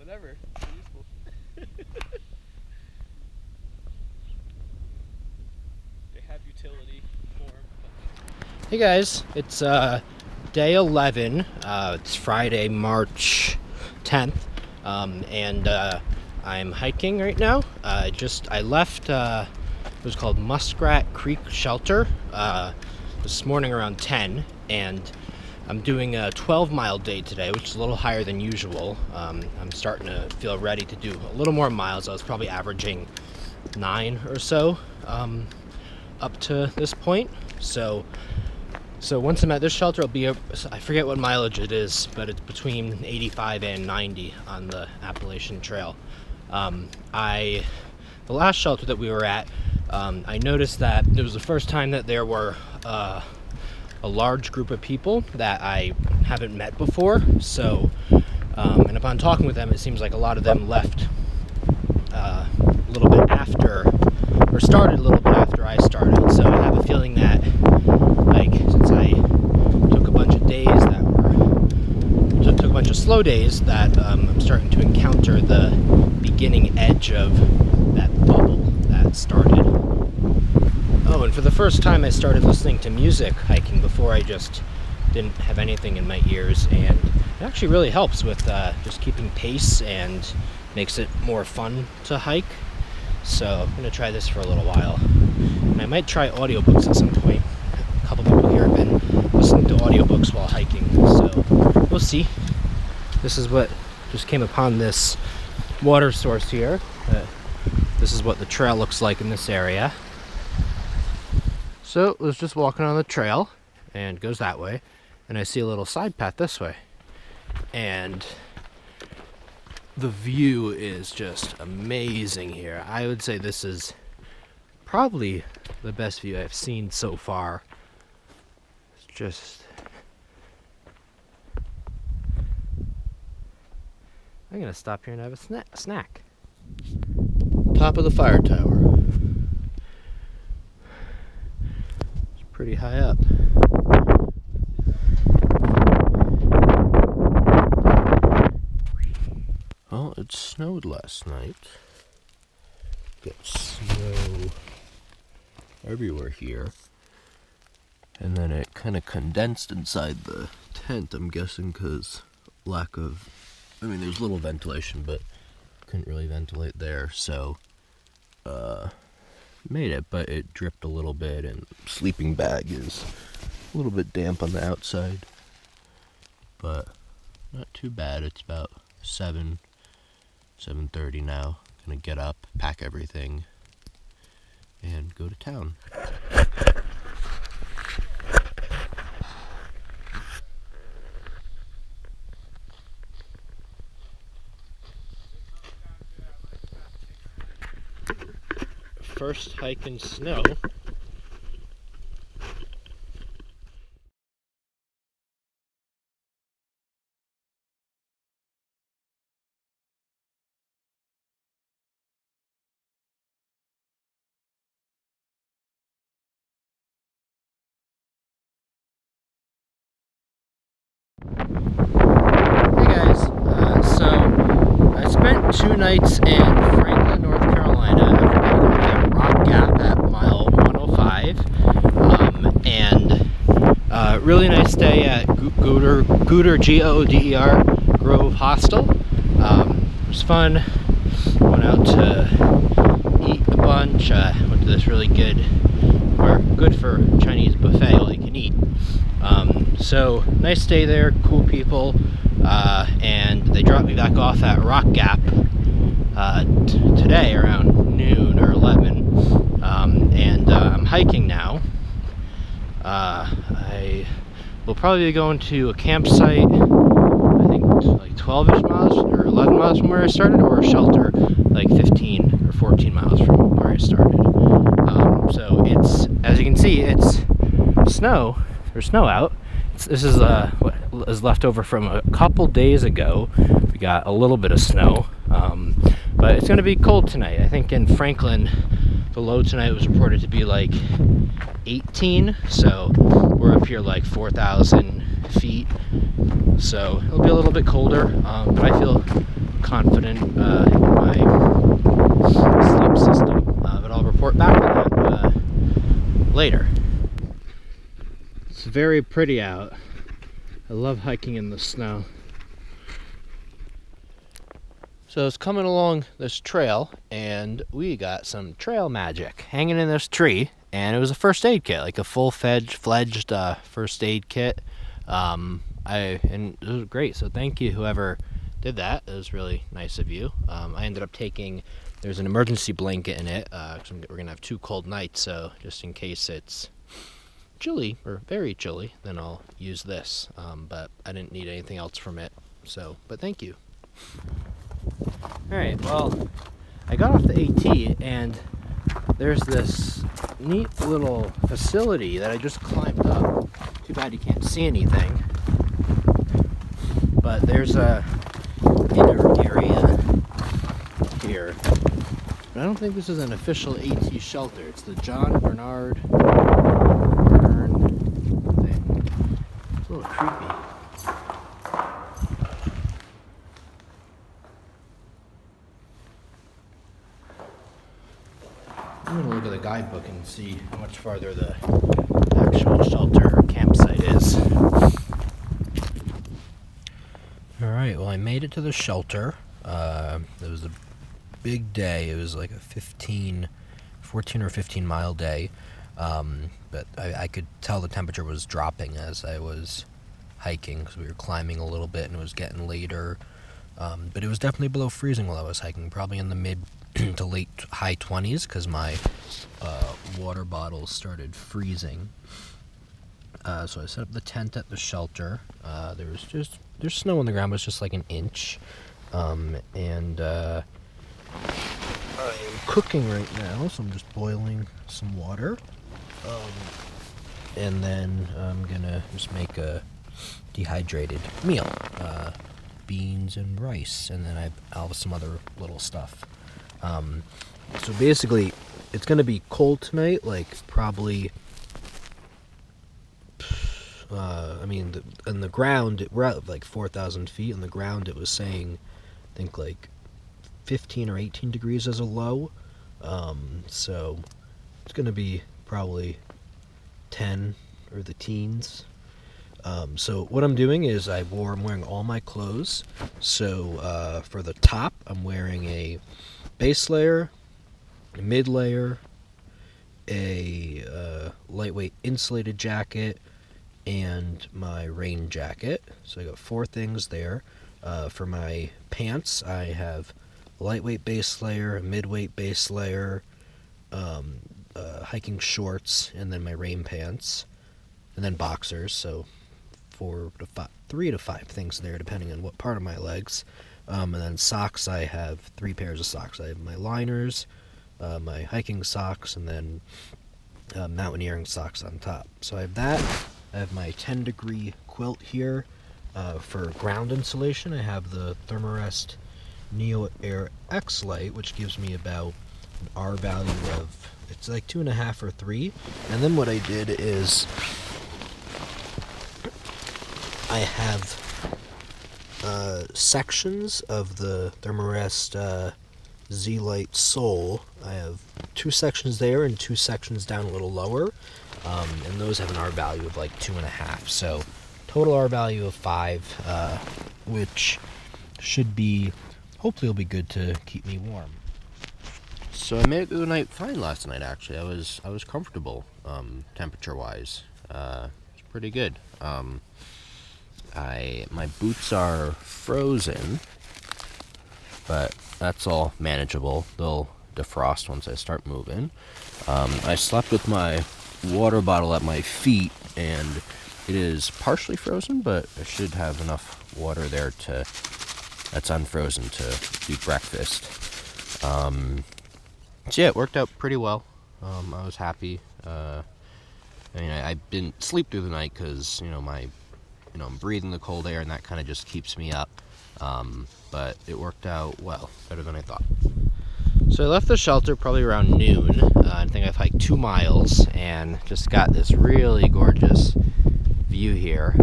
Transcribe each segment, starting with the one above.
Whatever. Useful. They have utility form. Hey guys, it's day 11. It's Friday, March 10th, and I'm hiking right now. I left. It was called Muskrat Creek Shelter this morning around 10, and I'm doing a 12-mile day today, which is a little higher than usual. I'm starting to feel ready to do a little more miles. I was probably averaging 9 or so up to this point. So once I'm at this shelter, it'll be I forget what mileage it is, but it's between 85 and 90 on the Appalachian Trail. The last shelter that we were at, I noticed that it was the first time that there were a large group of people that I haven't met before. So, and upon talking with them, it seems like a lot of them left a little bit after, or started a little bit after I started. So I have a feeling that, like, since I took a bunch of days that took a bunch of slow days, that I'm starting to encounter the beginning edge of that bubble that started. Oh, and for the first time I started listening to music hiking. Before I just didn't have anything in my ears, and it actually really helps with just keeping pace and makes it more fun to hike. So I'm going to try this for a little while. And I might try audiobooks at some point. A couple people here have been listening to audiobooks while hiking, so we'll see. This is what just came upon this water source here. This is what the trail looks like in this area. So I was just walking on the trail, and it goes that way, and I see a little side path this way, and the view is just amazing here. I would say this is probably the best view I've seen so far. It's just, I'm gonna stop here and have a snack. Top of the fire tower. Pretty high up. Well, it snowed last night. Got snow everywhere here. And then it kind of condensed inside the tent, I'm guessing, because there's little ventilation, but couldn't really ventilate there, so made it, but it dripped a little bit, and sleeping bag is a little bit damp on the outside, but not too bad. It's about 7:30 now. Gonna get up, pack everything, and go to town. First hike in snow. Hey guys, so I spent 2 nights in Franklin, North Carolina. Rock Gap at mile 105, and really nice day at Gooder Gooder Grove Hostel. It was fun. Went out to eat a bunch. Went to this really good for Chinese buffet, all you can eat. So nice day there, cool people, and they dropped me back off at Rock Gap today around noon or 11, and I'm hiking now. I will probably be going to a campsite, I think like 12-ish miles or 11 miles from where I started, or a shelter like 15 or 14 miles from where I started. So it's, as you can see, it's snow. There's snow out. This is what is left over from a couple days ago. We got a little bit of snow, but it's going to be cold tonight. I think in Franklin, the low tonight was reported to be like 18, so we're up here like 4,000 feet, So it'll be a little bit colder, but I feel confident in my sleep system. But I'll report back on that later. It's very pretty out. I love hiking in the snow. So I was coming along this trail and we got some trail magic hanging in this tree, and it was a first aid kit, like a full-fledged first aid kit. And it was great, so thank you whoever did that. It was really nice of you. I ended up taking, there's an emergency blanket in it, 'cause we're gonna have 2 cold nights, so just in case it's chilly or very chilly, then I'll use this. But I didn't need anything else from it, so, but thank you. Alright, well, I got off the AT and there's this neat little facility that I just climbed up. Too bad you can't see anything. But there's a inner area here. But I don't think this is an official AT shelter. It's the John Bernard Byrne thing. It's a little creepy. I'm gonna look at the guidebook and see how much farther the actual shelter or campsite is. Alright, well I made it to the shelter. It was a big day. It was like a 14 or 15 mile day. But I could tell the temperature was dropping as I was hiking because we were climbing a little bit and it was getting later. But it was definitely below freezing while I was hiking, probably in the mid to late high 20s because my water bottles started freezing. So I set up the tent at the shelter. There's snow on the ground, but it's just like an inch. And I am cooking right now, so I'm just boiling some water. And then I'm gonna just make a dehydrated meal. Beans and rice, and then I'll have some other little stuff. So basically, it's gonna be cold tonight, like probably, on the ground, we're at like 4,000 feet. On the ground, it was saying, I think like 15 or 18 degrees as a low. So it's gonna be probably 10 or the teens. So what I'm doing is I'm wearing all my clothes. So for the top, I'm wearing a base layer, a mid layer, a lightweight insulated jacket, and my rain jacket. So I got 4 things there. For my pants, I have a lightweight base layer, a midweight base layer, hiking shorts, and then my rain pants, and then boxers. So 3 to 5 things there, depending on what part of my legs. And then socks, I have 3 pairs of socks. I have my liners, my hiking socks, and then mountaineering socks on top. So I have that. I have my 10-degree quilt here. For ground insulation, I have the Thermarest Neo Air X Lite, which gives me about an R value of, it's like 2.5 or 3. And then what I did is I have sections of the Thermarest Z-Lite sole. I have 2 sections there and 2 sections down a little lower, and those have an R value of like 2.5. So total R value of 5, which should be, hopefully will be good to keep me warm. So I made it through the night fine last night. Actually, I was comfortable temperature wise. It's pretty good. My boots are frozen, but that's all manageable. They'll defrost once I start moving. I slept with my water bottle at my feet, and it is partially frozen, but I should have enough water there that's unfrozen to do breakfast. So yeah, it worked out pretty well. I was happy. I didn't sleep through the night because, I'm breathing the cold air, and that kind of just keeps me up. But it worked out well, better than I thought. So I left the shelter probably around noon. I think I've hiked 2 miles and just got this really gorgeous view here.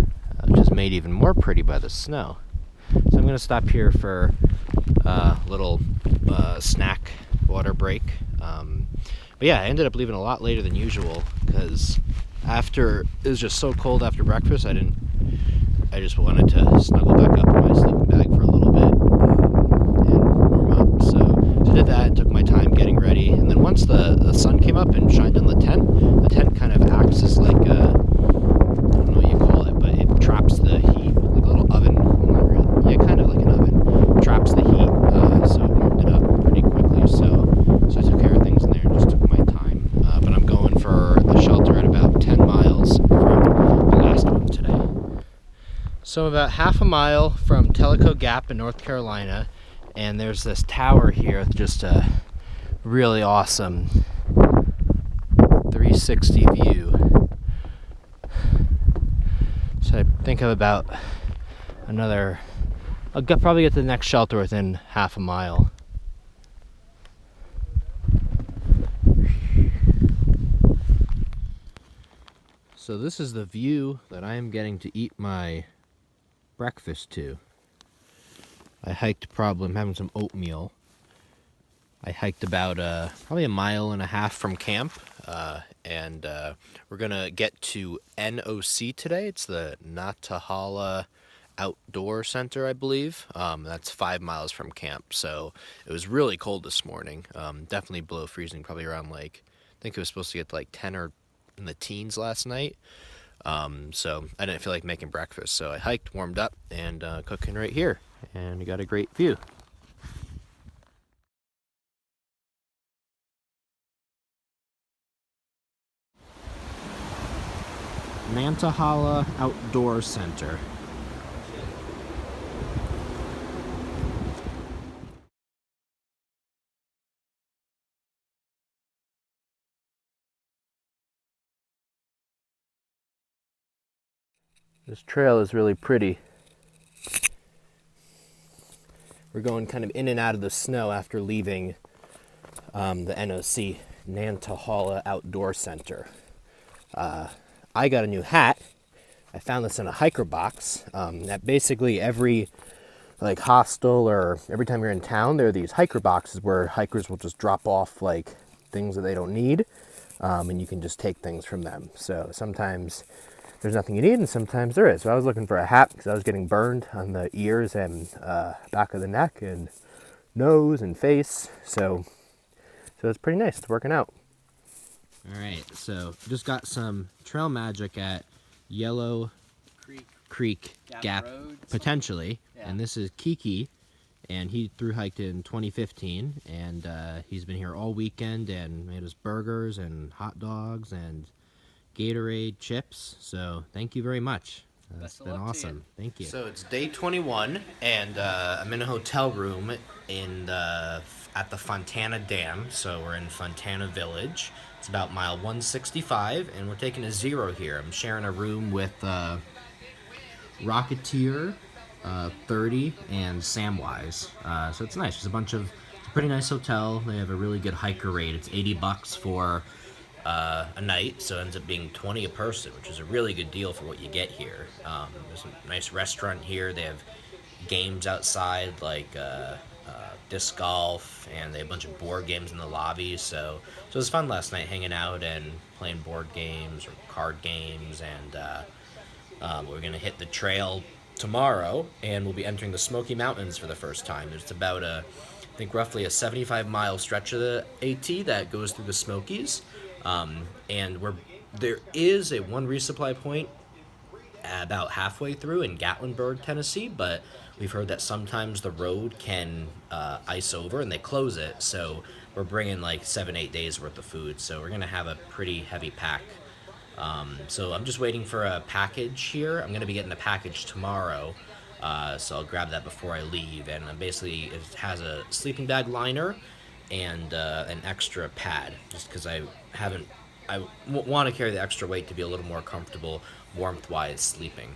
which is made even more pretty by the snow. So I'm going to stop here for a little snack water break. But yeah, I ended up leaving a lot later than usual because it was just so cold after breakfast. I just wanted to snuggle back up in my sleeping bag for a little bit and warm up. So I did that, took my time getting ready, and then once the sun came up and shined on the tent kind of acts as like a, I don't know what you call it, but it traps the heat, like a little oven. Well, not really, yeah, kind of like an oven. Traps the heat, so it warmed it up pretty quickly. So I took care of things in there and just took my time. But I'm going for the shelter at about 10 miles from the last one today. So I'm about half a mile from Tellico Gap in North Carolina, and there's this tower here with just a really awesome 360 view. So I think I'm about I'll probably get to the next shelter within half a mile. So this is the view that I am getting to eat my breakfast to. I hiked I'm having some oatmeal. I hiked about probably a mile and a half from camp, and we're gonna get to NOC today. It's the Nantahala Outdoor Center, I believe. That's 5 miles from camp, so it was really cold this morning. Definitely below freezing, probably around I think it was supposed to get to 10 or in the teens last night. So I didn't feel like making breakfast, so I hiked, warmed up, and cooking right here, and we got a great view. Nantahala Outdoor Center. This trail is really pretty. We're going kind of in and out of the snow after leaving the NOC, Nantahala Outdoor Center. I got a new hat. I found this in a hiker box. That basically every hostel or every time you're in town, there are these hiker boxes where hikers will just drop off things that they don't need, and you can just take things from them. So sometimes there's nothing you need, and sometimes there is. So I was looking for a hat because I was getting burned on the ears and back of the neck and nose and face. So it's pretty nice. It's working out. All right, so just got some trail magic at Yellow Creek Gap potentially, yeah. And this is Kiki, and he thru-hiked in 2015, and he's been here all weekend and made us burgers and hot dogs and Gatorade chips. So thank you very much. That's been awesome. Thank you. So it's day 21, and I'm in a hotel room at the Fontana Dam. So we're in Fontana Village. It's about mile 165, and we're taking a zero here. I'm sharing a room with Rocketeer, 30, and Samwise. So it's nice. It's a pretty nice hotel. They have a really good hiker rate. It's $80 for a night, so it ends up being $20 a person, which is a really good deal for what you get here. There's a nice restaurant here. They have games outside disc golf, and they have a bunch of board games in the lobby. So it was fun last night hanging out and playing board games or card games, and we're going to hit the trail tomorrow, and we'll be entering the Smoky Mountains for the first time. There's about I think roughly a 75-mile stretch of the AT that goes through the Smokies. And there is a one resupply point about halfway through in Gatlinburg, Tennessee, but we've heard that sometimes the road can ice over and they close it, so we're bringing 7-8 days worth of food, so we're going to have a pretty heavy pack. So I'm just waiting for a package here. I'm going to be getting a package tomorrow, so I'll grab that before I leave, and basically it has a sleeping bag liner and an extra pad, just because I want to carry the extra weight to be a little more comfortable warmth-wise sleeping.